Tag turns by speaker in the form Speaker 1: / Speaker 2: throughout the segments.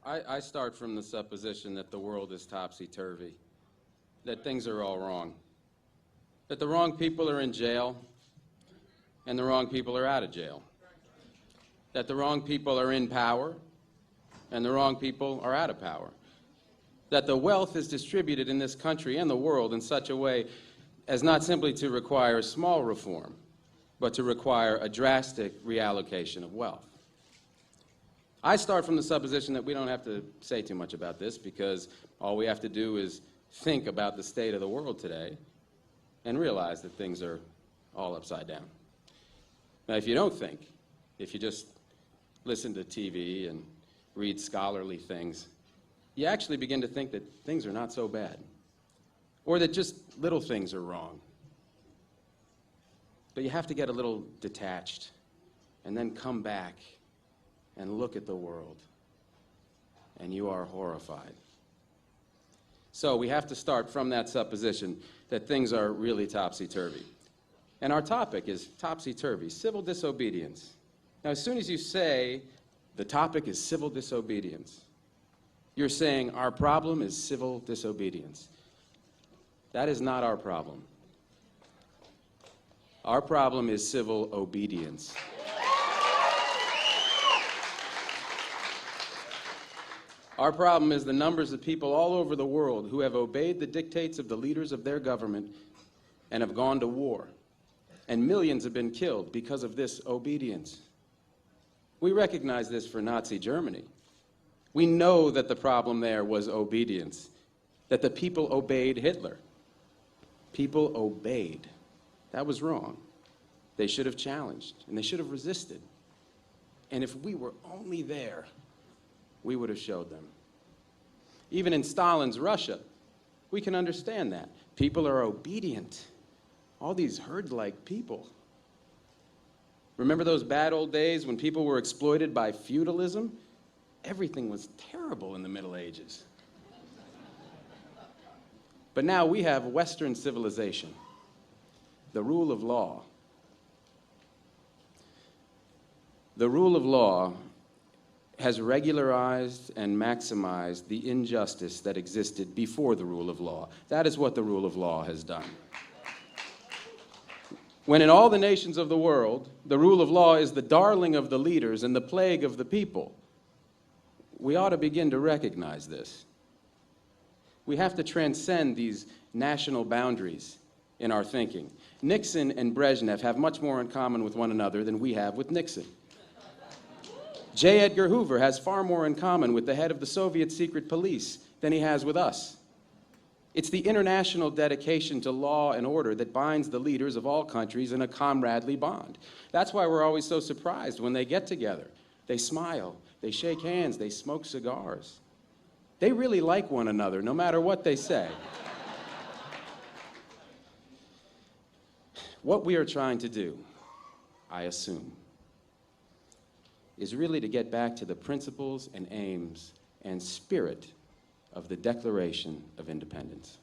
Speaker 1: I start from the supposition that the world is topsy-turvy, that things are all wrong, that the wrong people are in jail and the wrong people are out of jail, that the wrong people are in power and the wrong people are out of power, that the wealth is distributed in this country and the world in such a way as not simply to require small reform, but to require a drastic reallocation of wealth. I start from the supposition that we don't have to say too much about this because all we have to do is think about the state of the world today and realize that things are all upside down. Now, if you don't think, if you just listen to TV and read scholarly things, you actually begin to think that things are not so bad, or that just little things are wrong. But you have to get a little detached and then come back and look at the world, and you are horrified. So we have to start from that supposition that things are really topsy-turvy. And our topic is topsy-turvy, civil disobedience. Now, as soon as you say the topic is civil disobedience, you're saying our problem is civil disobedience. That is not our problem. Our problem is civil obedience. Our problem is the numbers of people all over the world who have obeyed the dictates of the leaders of their government and have gone to war. And millions have been killed because of this obedience. We recognize this for Nazi Germany. We know that the problem there was obedience, that the people obeyed Hitler. People obeyed. That was wrong. They should have challenged, and they should have resisted. And if we were only there, we would have showed them. Even in Stalin's Russia, we can understand that. People are obedient. All these herd-like people. Remember those bad old days when people were exploited by feudalism? Everything was terrible in the Middle Ages. But now we have Western civilization, the rule of law. The rule of law has regularized and maximized the injustice that existed before the rule of law. That is what the rule of law has done. When in all the nations of the world, the rule of law is the darling of the leaders and the plague of the people, we ought to begin to recognize this. We have to transcend these national boundaries in our thinking. Nixon and Brezhnev have much more in common with one another than we have with Nixon. J. Edgar Hoover has far more in common with the head of the Soviet secret police than he has with us. It's the international dedication to law and order that binds the leaders of all countries in a comradely bond. That's why we're always so surprised when they get together. They smile, they shake hands, they smoke cigars. They really like one another, no matter what they say. What we are trying to do, I assume, is really to get back to the principles and aims and spirit of the Declaration of Independence.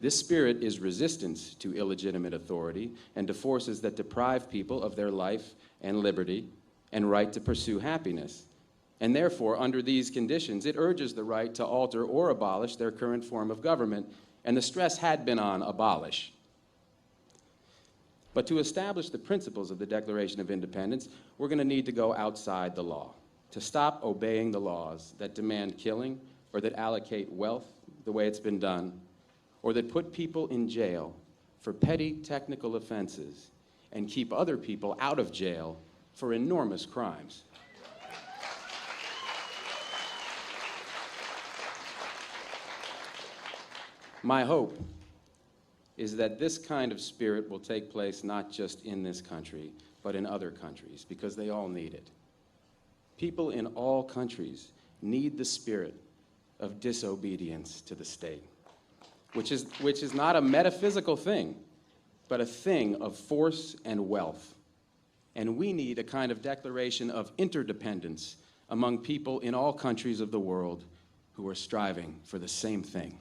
Speaker 1: This spirit is resistance to illegitimate authority and to forces that deprive people of their life and liberty and right to pursue happiness. And therefore, under these conditions, it urges the right to alter or abolish their current form of government, and the stress had been on abolish. But to establish the principles of the Declaration of Independence, we're going to need to go outside the law, to stop obeying the laws that demand killing or that allocate wealth the way it's been done, or that put people in jail for petty technical offenses and keep other people out of jail for enormous crimes. My hope is that this kind of spirit will take place not just in this country, but in other countries, because they all need it. People in all countries need the spirit of disobedience to the state, which is not a metaphysical thing, but a thing of force and wealth. And we need a kind of declaration of interdependence among people in all countries of the world who are striving for the same thing.